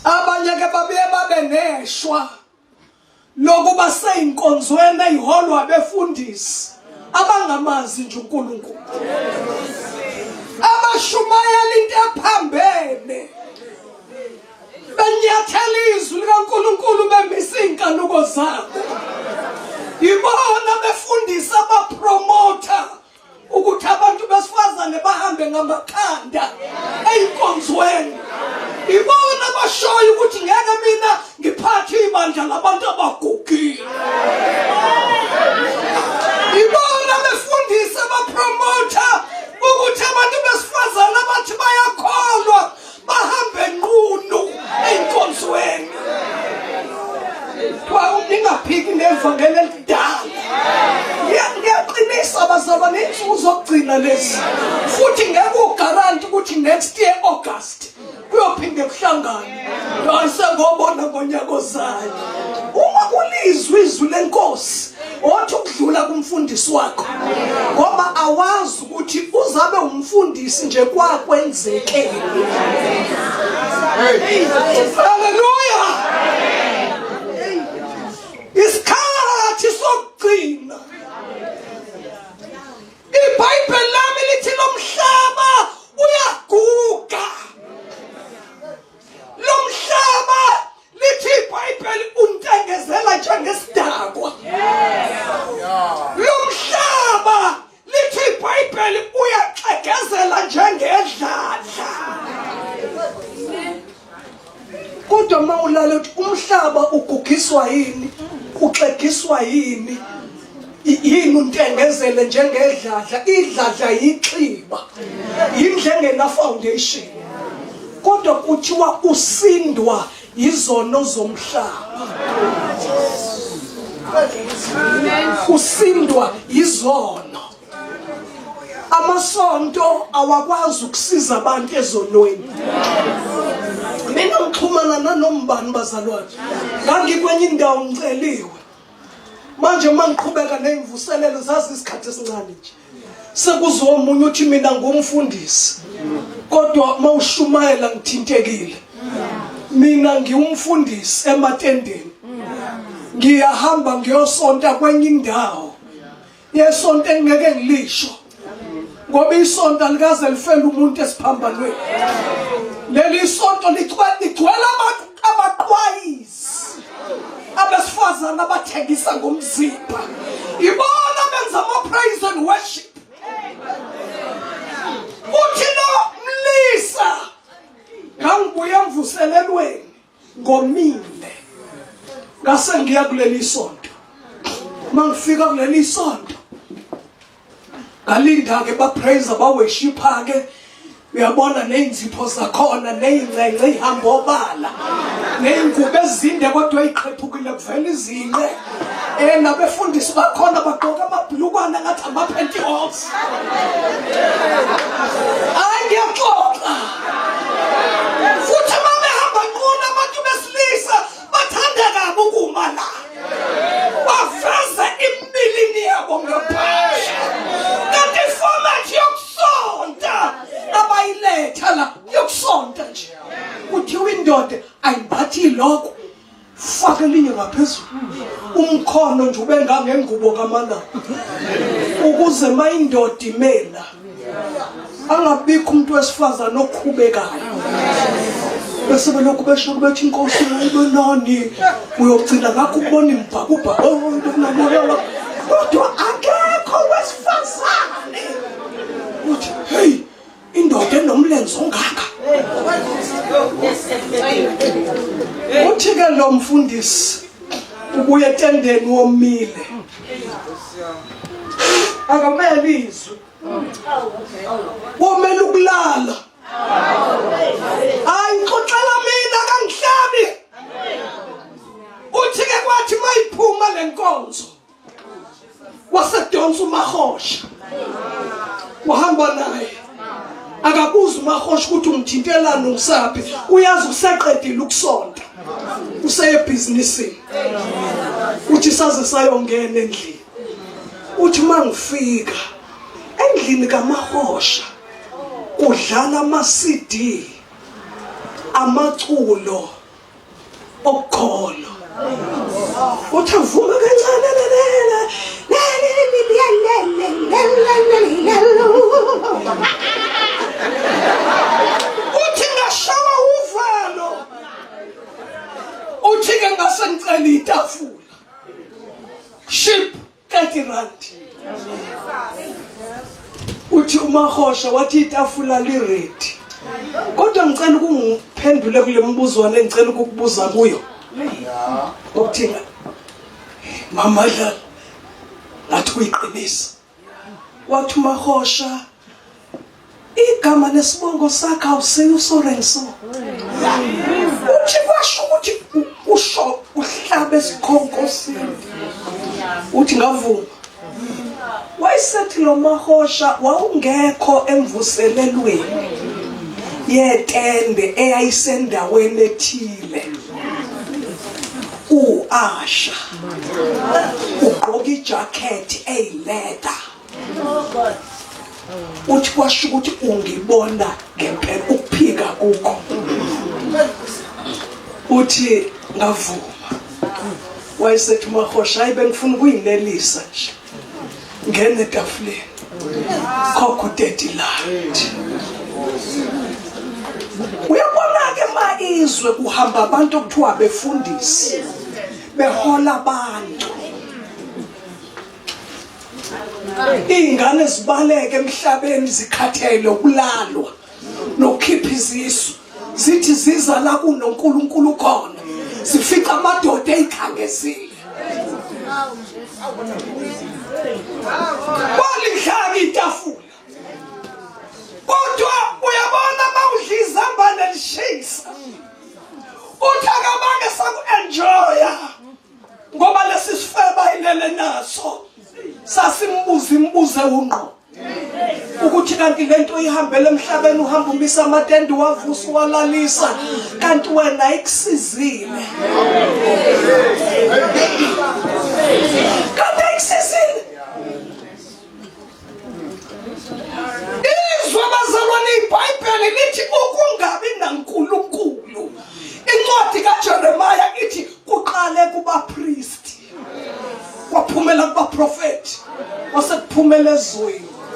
abanye ke babuye babe neshwa lokuba seyinkonzweni eyiholwa abefundisi abangamazi nje uNkulunkulu abashumayela into ephambene benyathela izwi likaNkulunkulu bemisa inkanuko zabo ibona befundisa abapromota ukuthi abantu besifazane bahambe ngamakhanda eyinkonzweni ibona bashoyo ukuthi ngeke mina ngiphathe ibandla labantu abagugile ibona befundisa abapromota ukuthi abantu besifazane abathi bayakholwa bahambe nqunu eyinkonzweni kwa ungaphiki nevangeli elidala ngiyaqinisa abazalwane insuku zokugcina lezi futhi ngeke ugaranti ukuthi next year August kuyophinde kuhlangane ngosengobona ngonyaka ozayo uma kulizwi izwi lenkosi othi ukudlula kumfundisi wakho ngoba awazi ukuthi uzabe umfundisi nje kwakwenzeke haleluya isikhathi sokugcina iBhayibheli lami lithi lo mhlaba uyaguga lo mhlaba lithi iBhayibheli untengezela njengesidakwa lo mhlaba lithi iBhayibheli uyaxegezela njengedladla kodwa mawulala ukuthi umhlaba ugugiswa yini uxegiswa yini yini untengezele njengedladla idladla yixhiba yindlengena foundation kodwa kuthiwa usindwa izono zomhlaba usindwa izono amasonto awakwazi ukusiza abantu ezonweni mina ngixhumana nanombani bazalwane ngangikwenye indawo ngiceliwe manje mangiqhubeka nemvuselelo zazi isikhathi esincane nje sekuzwa omunye uthi mina ngumfundisi kodwa mawushumayela ngithintekile mina ngiyumfundisi ematendeni ngiyahamba ngiyosonta kwenye indawo yesonto engeke ngilisho ngoba isonto likaze lifela umuntu esiphambanweni leli sonto ligcwele abantu abaqwayisi abesifazana abathengisa ngomzimba ibona benza ama-praise and worship uthi lo mlisa ngangibuya emvuselelweni ngomile ngase ngiya kuleli sonto mangifika kuleli sonto ngalinda-ke bapraise abaworshipha-ke uyabona ney'nzipho zakhona ney'ncence ey'hamba obala ney'ngubo ezinde kodwa ey'qhephukile kuvela izinqe nabefundisi bakhona bagqoka amabhulukwana ngathi ama-Pentecost hayi ngiyaxoxa futhi uma behamba nquna abantu besilisa bathanda kabi ukuma la baveze imbilini yabo ngaphandle kanti ifomathi yokusonta abayiletha la yokusonta nje kuthiwa indoda ayimbathi lokho faka elinye ngaphezulu umkhono nje ube ngangengubo kaManala ukuze mayindoda imela angabikho umuntu wesifazane oqhubekayo bese belokhu besho bethi inkosi uyibenani uyogcina ngakho ukubona imbhakubha kunabona kodwa akekho wesifazane uthi hey indoda enomlenze ongaka uthi ke lo mfundisi ubuye etendeni womile akamele izwi womela ukulala hayi xoxela mina kangihlabi uthi ke kwathi mayiphuma lenkonzo wasedonsa uMahosha wahamba naye akabuza uMahosha ukuthi umthintelana usaphi uyazi useqedile ukusonta useyebhizinisini uthi saze sayongena endlini uthi mangifika endlini kaMahosha udlala ama-CD amaculo okukholo uthi avuma kancane uthi ngashawa uvalo uthi ke ngasengicela itafula ship 30 rand uthi uMahosha wathi itafula liready kodwa ngicela ukungiphendule kule mbuzwana engicela ukukubuza kuyo ukuthina Madlala ngathi kuyiqinisa wathi uMahosha igama lesibongo sakhe awuseyosorenso uthi kwasho ukuthi usho uhlabe esikhonkosini uthi ngavuma wayesethi lo Mahosha wawungekho emvuselelweni yetende eyayisendaweni ethile uAsha ugqoka ijacket eyileda uthi kwasho ukuthi ungibona ngempela ukuphika kukho uthi ngavuma wayesethi uMahosha hayi bengifuna ukuyinelisa nje ngene etafuleni khokho 30 rand uyabona ke maizwe kuhamba abantu okuthiwa befundisi behola abantu ingane zibaleke emhlabeni zikhathele ukulalwa nokukhipha izisu zithi ziza la kunoNkulunkulu khona zifica amadoda eyikhangezile walidlaka itafula kodwa uyabona mawudliza izambane lishisa uthakabange saku-enjoya ngoba lesi sifeba ilele naso sasimbuza imbuze unqo ukuthi kanti lento ihambele emhlabeni uhamba umisa amatende wavusa walalisa kanti wena ikusizile kanti ikusizile izwe bazalwane iBhayibheli lithi ukungabi naNkulunkulu incwadi kaJeremaya ithi kuqale kubapriest kwaphumela kubaprofeti wasekuphumela ezweni